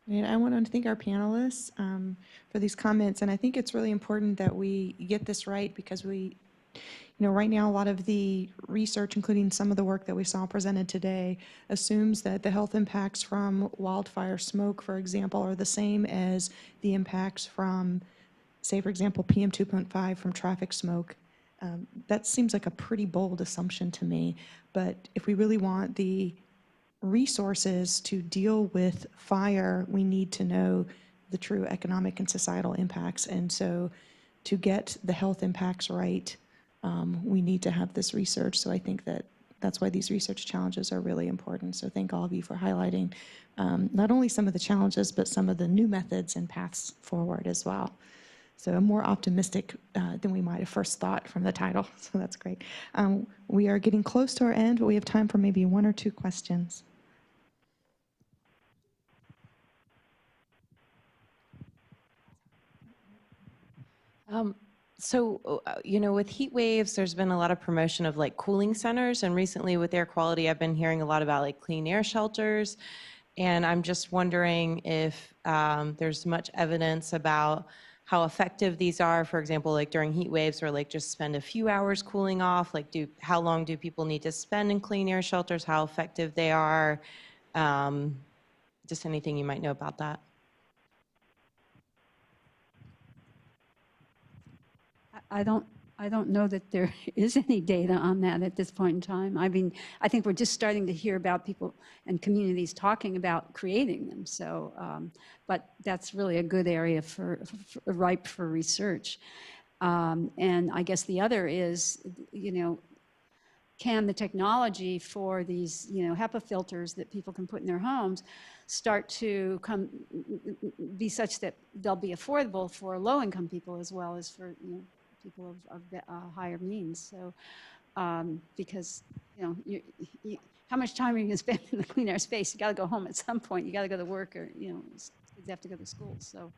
And I want to thank our panelists for these comments, and I think it's really important that we get this right because right now a lot of the research, including some of the work that we saw presented today, assumes that the health impacts from wildfire smoke, for example, are the same as the impacts from, say, for example, PM 2.5 from traffic smoke. That seems like a pretty bold assumption to me, but if we really want the resources to deal with fire, we need to know the true economic and societal impacts. And so to get the health impacts right, we need to have this research. So I think that's why these research challenges are really important. So thank all of you for highlighting not only some of the challenges, but some of the new methods and paths forward as well. So I'm more optimistic than we might have first thought from the title. So that's great. We are getting close to our end, but we have time for maybe one or two questions. With heat waves, there's been a lot of promotion of like cooling centers, and recently with air quality, I've been hearing a lot about like clean air shelters, and I'm just wondering if there's much evidence about how effective these are, for example, like during heat waves, or like just spend a few hours cooling off, like how long do people need to spend in clean air shelters, how effective they are, just anything you might know about that. I don't know that there is any data on that at this point in time. I mean, I think we're just starting to hear about people and communities talking about creating them. So, but that's really a good area ripe for research. And I guess the other is, can the technology for these, HEPA filters that people can put in their homes start to be such that they'll be affordable for low-income people as well as for, people of higher means. So, because, how much time are you going to spend in the clean air space? You got to go home at some point. You got to go to work, or, kids have to go to school. So,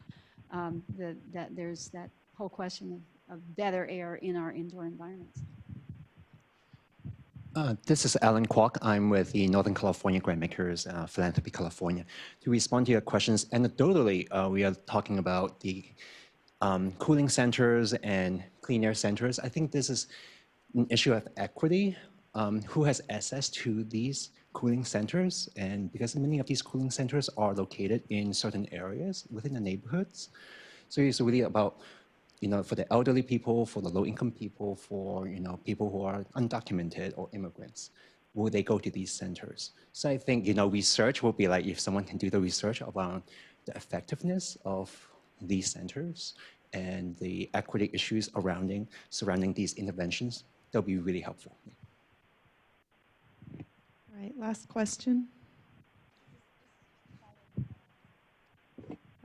there's that whole question of better air in our indoor environments. This is Alan Kwok. I'm with the Northern California Grantmakers Philanthropy California. To respond to your questions, anecdotally, we are talking about the cooling centers and clean air centers. I think this is an issue of equity. Who has access to these cooling centers? And because many of these cooling centers are located in certain areas within the neighborhoods. So it's really about, for the elderly people, for the low-income people, for, people who are undocumented or immigrants, will they go to these centers? So I think, research will be like, if someone can do the research around the effectiveness of these centers and the equity issues surrounding these interventions, that'll be really helpful. All right, last question.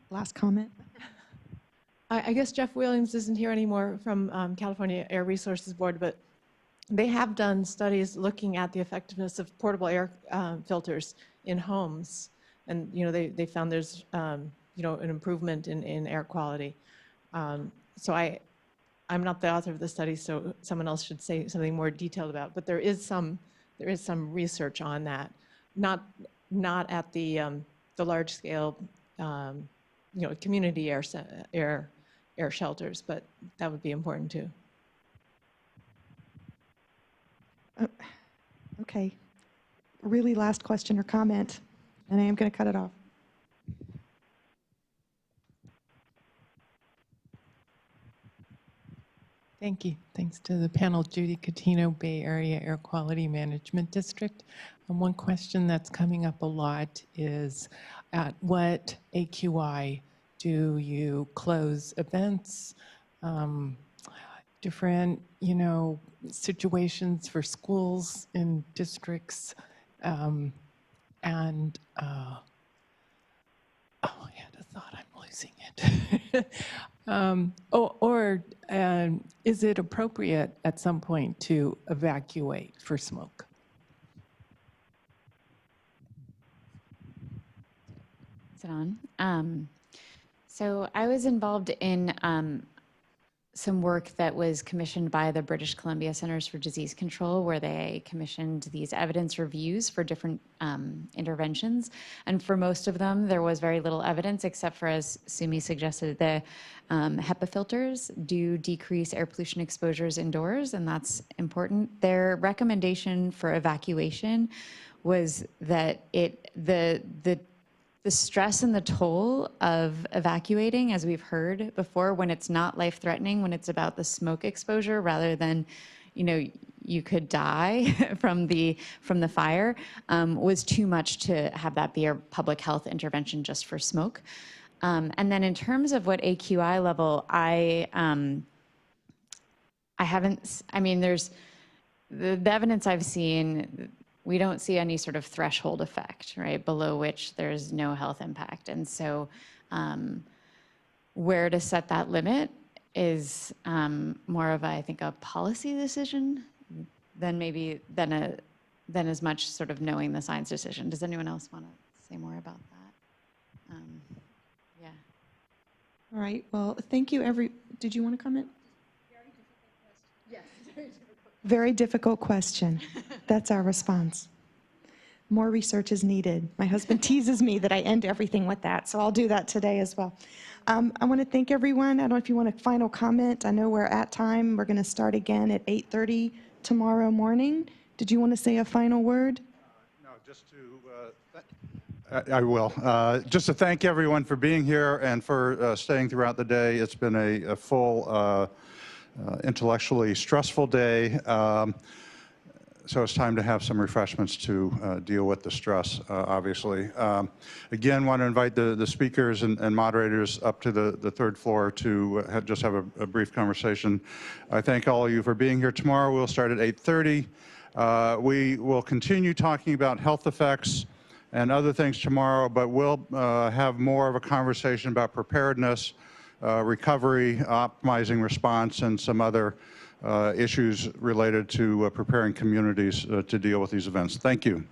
Last comment. I guess Jeff Williams isn't here anymore from California Air Resources Board, but they have done studies looking at the effectiveness of portable air filters in homes. And, they found there's, an improvement in air quality. So I'm not the author of the study, so someone else should say something more detailed about it. But there is some research on that, not at the large scale, community air shelters, but that would be important too. Okay, really last question or comment, and I am going to cut it off. Thank you. Thanks to the panel, Judy Catino, Bay Area Air Quality Management District. One question that's coming up a lot is, at what AQI do you close events, different, situations for schools in districts, and oh, I had a thought, I'm losing it. Or is it appropriate at some point to evacuate for smoke? Is it on? So I was involved in some work that was commissioned by the British Columbia Centers for Disease Control, where they commissioned these evidence reviews for different interventions. And for most of them, there was very little evidence, except for, as Sumi suggested, the HEPA filters do decrease air pollution exposures indoors, and that's important. Their recommendation for evacuation was that the stress and the toll of evacuating, as we've heard before, when it's not life-threatening, when it's about the smoke exposure rather than, you could die from the fire, was too much to have that be a public health intervention just for smoke. And then in terms of what AQI level, I mean, there's the evidence I've seen. We don't see any sort of threshold effect, right, below which there's no health impact. And so where to set that limit is more of, I think, a policy decision than as much sort of knowing the science decision. Does anyone else want to say more about that? Yeah. All right, well, thank you, did you want to comment? Very difficult question. That's our response. More research is needed. My husband teases me that I end everything with that, so I'll do that today as well. I want to thank everyone. I don't know if you want a final comment. I know we're at time. We're going to start again at 8:30 tomorrow morning. Did you want to say a final word? No, just to, I will. Just to thank everyone for being here and for staying throughout the day. It's been a full, intellectually stressful day, so it's time to have some refreshments to deal with the stress, obviously. Again, want to invite the speakers and moderators up to the third floor to just have a brief conversation. I thank all of you for being here. Tomorrow we'll start at 8:30. We will continue talking about health effects and other things tomorrow, but we'll have more of a conversation about preparedness, recovery, optimizing response, and some other issues related to preparing communities to deal with these events. Thank you.